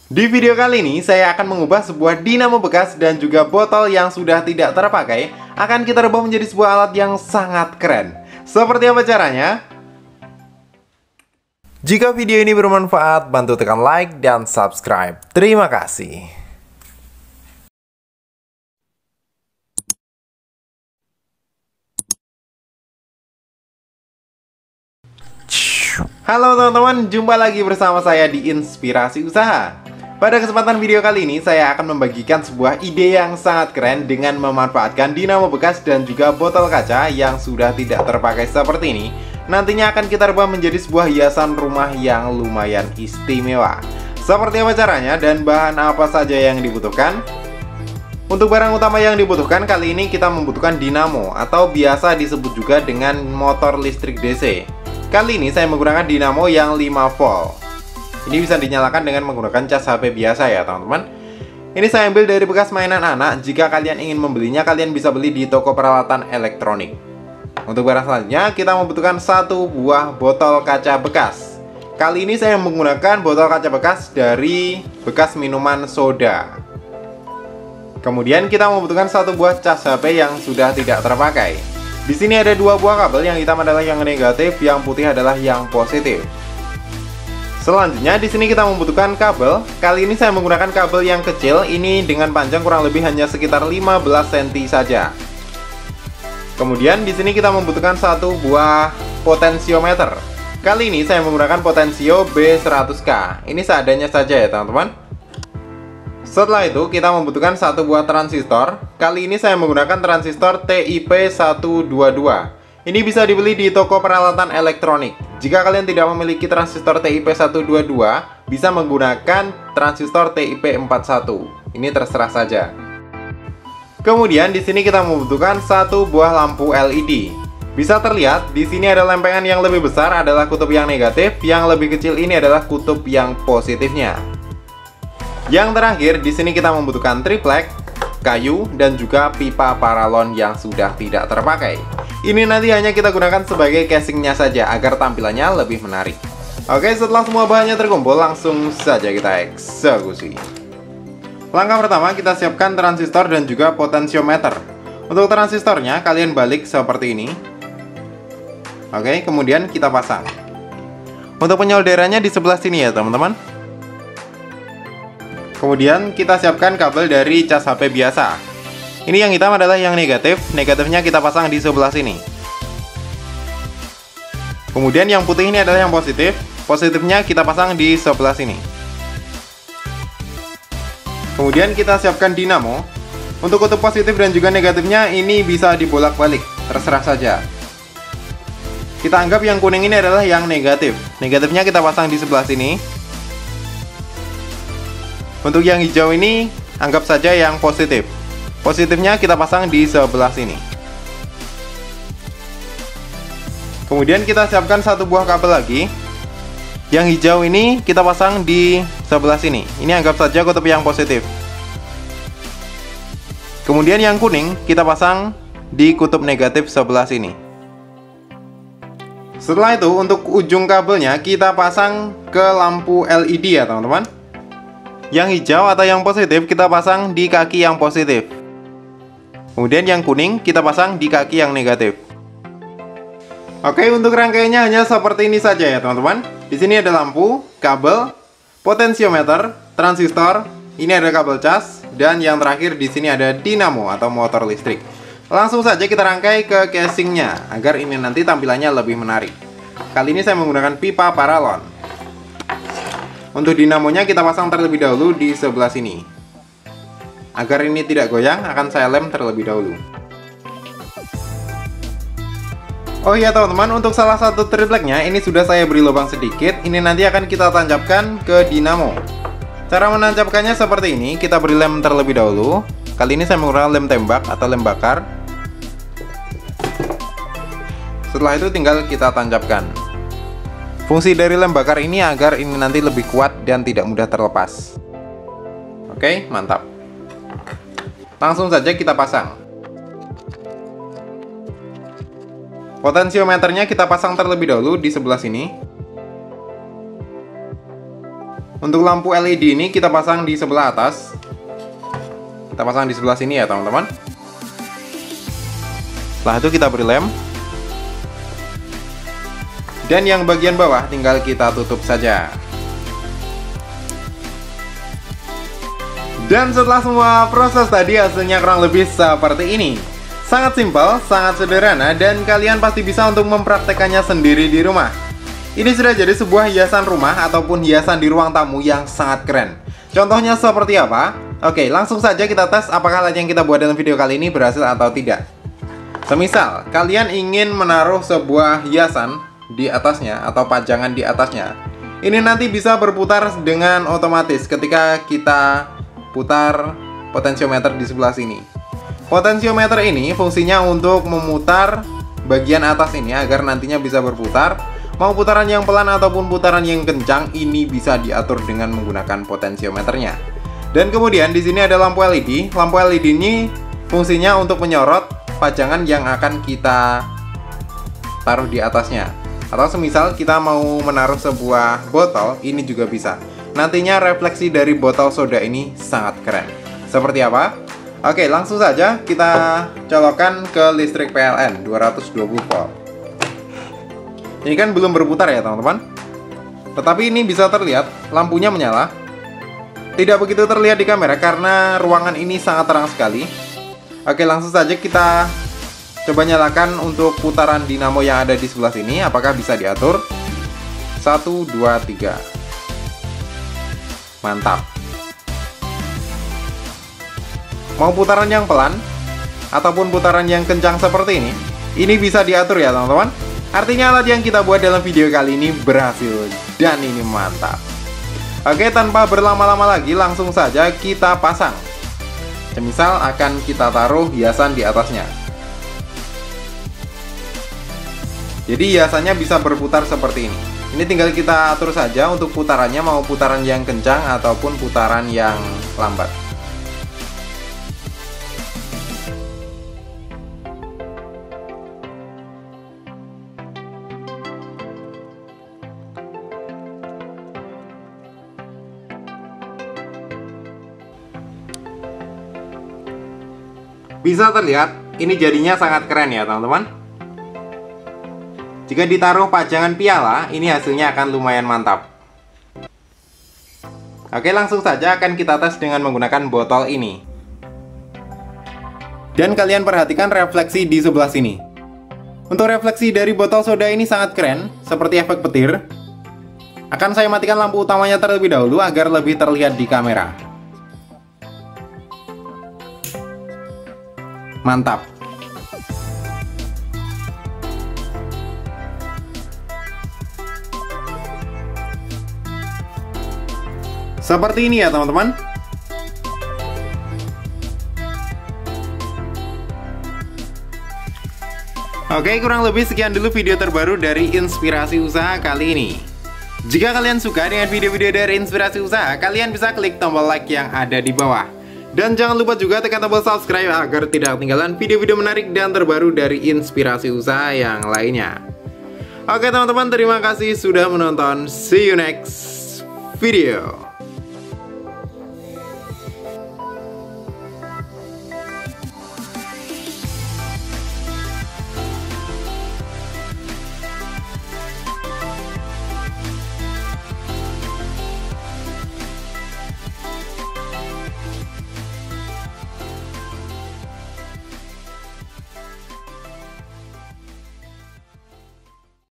Di video kali ini, saya akan mengubah sebuah dinamo bekas dan juga botol yang sudah tidak terpakai akan kita rubah menjadi sebuah alat yang sangat keren. Seperti apa caranya? Jika video ini bermanfaat, bantu tekan like dan subscribe. Terima kasih. Halo teman-teman, jumpa lagi bersama saya di Inspirasi Usaha. Pada kesempatan video kali ini, saya akan membagikan sebuah ide yang sangat keren dengan memanfaatkan dinamo bekas dan juga botol kaca yang sudah tidak terpakai seperti ini. Nantinya akan kita rubah menjadi sebuah hiasan rumah yang lumayan istimewa. Seperti apa caranya dan bahan apa saja yang dibutuhkan? Untuk barang utama yang dibutuhkan kali ini kita membutuhkan dinamo atau biasa disebut juga dengan motor listrik DC. Kali ini saya menggunakan dinamo yang 5 volt. Ini bisa dinyalakan dengan menggunakan cas HP biasa ya teman-teman. Ini saya ambil dari bekas mainan anak. Jika kalian ingin membelinya, kalian bisa beli di toko peralatan elektronik. Untuk barang selanjutnya, kita membutuhkan satu buah botol kaca bekas. Kali ini saya menggunakan botol kaca bekas dari bekas minuman soda. Kemudian kita membutuhkan satu buah cas HP yang sudah tidak terpakai. Di sini ada dua buah kabel, yang hitam adalah yang negatif, yang putih adalah yang positif. Selanjutnya di sini kita membutuhkan kabel. Kali ini saya menggunakan kabel yang kecil, ini dengan panjang kurang lebih hanya sekitar 15 cm saja. Kemudian di sini kita membutuhkan satu buah potensiometer. Kali ini saya menggunakan potensio B100K. Ini seadanya saja ya teman-teman. Setelah itu kita membutuhkan satu buah transistor. Kali ini saya menggunakan transistor TIP122. Ini bisa dibeli di toko peralatan elektronik. Jika kalian tidak memiliki transistor TIP122, bisa menggunakan transistor TIP41. Ini terserah saja. Kemudian di sini kita membutuhkan satu buah lampu LED. Bisa terlihat di sini ada lempengan yang lebih besar adalah kutub yang negatif, yang lebih kecil ini adalah kutub yang positifnya. Yang terakhir di sini kita membutuhkan triplek, kayu, dan juga pipa paralon yang sudah tidak terpakai. Ini nanti hanya kita gunakan sebagai casingnya saja agar tampilannya lebih menarik. Oke, setelah semua bahannya terkumpul, langsung saja kita eksekusi. Langkah pertama, kita siapkan transistor dan juga potensiometer. Untuk transistornya, kalian balik seperti ini. Oke, kemudian kita pasang. Untuk penyolderannya di sebelah sini ya teman-teman. Kemudian kita siapkan kabel dari cas HP biasa. Ini yang hitam adalah yang negatif. Negatifnya kita pasang di sebelah sini. Kemudian yang putih ini adalah yang positif. Positifnya kita pasang di sebelah sini. Kemudian kita siapkan dinamo. Untuk kutub positif dan juga negatifnya ini bisa dibolak-balik, terserah saja. Kita anggap yang kuning ini adalah yang negatif. Negatifnya kita pasang di sebelah sini. Untuk yang hijau ini anggap saja yang positif. Positifnya kita pasang di sebelah sini. Kemudian kita siapkan satu buah kabel lagi. Yang hijau ini kita pasang di sebelah sini. Ini anggap saja kutub yang positif. Kemudian yang kuning kita pasang di kutub negatif sebelah sini. Setelah itu untuk ujung kabelnya kita pasang ke lampu LED ya teman-teman. Yang hijau atau yang positif kita pasang di kaki yang positif. Kemudian yang kuning kita pasang di kaki yang negatif. Oke, untuk rangkaiannya hanya seperti ini saja ya teman-teman. Di sini ada lampu, kabel, potensiometer, transistor, ini ada kabel cas, dan yang terakhir di sini ada dinamo atau motor listrik. Langsung saja kita rangkai ke casingnya agar ini nanti tampilannya lebih menarik. Kali ini saya menggunakan pipa paralon. Untuk dinamonya kita pasang terlebih dahulu di sebelah sini. Agar ini tidak goyang, akan saya lem terlebih dahulu. Oh iya teman-teman, untuk salah satu tripleknya ini sudah saya beri lubang sedikit. Ini nanti akan kita tancapkan ke dinamo. Cara menancapkannya seperti ini, kita beri lem terlebih dahulu. Kali ini saya menggunakan lem tembak atau lem bakar. Setelah itu tinggal kita tancapkan. Fungsi dari lem bakar ini agar ini nanti lebih kuat dan tidak mudah terlepas. Oke, mantap. Langsung saja kita pasang. Potensiometernya kita pasang terlebih dahulu di sebelah sini. Untuk lampu LED ini kita pasang di sebelah atas. Kita pasang di sebelah sini ya teman-teman. Setelah itu kita beri lem. Dan yang bagian bawah tinggal kita tutup saja. Dan setelah semua proses tadi, hasilnya kurang lebih seperti ini. Sangat simpel, sangat sederhana, dan kalian pasti bisa untuk mempraktekannya sendiri di rumah. Ini sudah jadi sebuah hiasan rumah ataupun hiasan di ruang tamu yang sangat keren. Contohnya seperti apa? Oke, langsung saja kita tes apakah yang kita buat dalam video kali ini berhasil atau tidak. Semisal, kalian ingin menaruh sebuah hiasan di atasnya atau pajangan di atasnya. Ini nanti bisa berputar dengan otomatis ketika kita putar potensiometer di sebelah sini. Potensiometer ini fungsinya untuk memutar bagian atas ini agar nantinya bisa berputar. Mau putaran yang pelan ataupun putaran yang kencang, ini bisa diatur dengan menggunakan potensiometernya. Dan kemudian di sini ada lampu LED. Lampu LED ini fungsinya untuk menyorot pajangan yang akan kita taruh di atasnya. Atau semisal kita mau menaruh sebuah botol, ini juga bisa. Nantinya refleksi dari botol soda ini sangat keren. Seperti apa? Oke, langsung saja kita colokkan ke listrik PLN 220 volt. Ini kan belum berputar ya teman-teman. Tetapi ini bisa terlihat lampunya menyala. Tidak begitu terlihat di kamera karena ruangan ini sangat terang sekali. Oke, langsung saja kita coba nyalakan untuk putaran dinamo yang ada di sebelah sini. Apakah bisa diatur? 1, 2, 3. Mantap. Mau putaran yang pelan ataupun putaran yang kencang seperti ini bisa diatur ya teman-teman. Artinya alat yang kita buat dalam video kali ini berhasil dan ini mantap. Oke, tanpa berlama-lama lagi langsung saja kita pasang. Semisal akan kita taruh hiasan di atasnya. Jadi hiasannya bisa berputar seperti ini. Ini tinggal kita atur saja untuk putarannya, mau putaran yang kencang ataupun putaran yang lambat. Bisa terlihat, ini jadinya sangat keren ya teman-teman. Jika ditaruh pajangan piala, ini hasilnya akan lumayan mantap. Oke, langsung saja akan kita tes dengan menggunakan botol ini. Dan kalian perhatikan refleksi di sebelah sini. Untuk refleksi dari botol soda ini sangat keren, seperti efek petir. Akan saya matikan lampu utamanya terlebih dahulu agar lebih terlihat di kamera. Mantap. Seperti ini ya teman-teman. Oke, kurang lebih sekian dulu video terbaru dari Inspirasi Usaha kali ini. Jika kalian suka dengan video-video dari Inspirasi Usaha, kalian bisa klik tombol like yang ada di bawah. Dan jangan lupa juga tekan tombol subscribe agar tidak ketinggalan video-video menarik dan terbaru dari Inspirasi Usaha yang lainnya. Oke teman-teman, terima kasih sudah menonton. See you next video.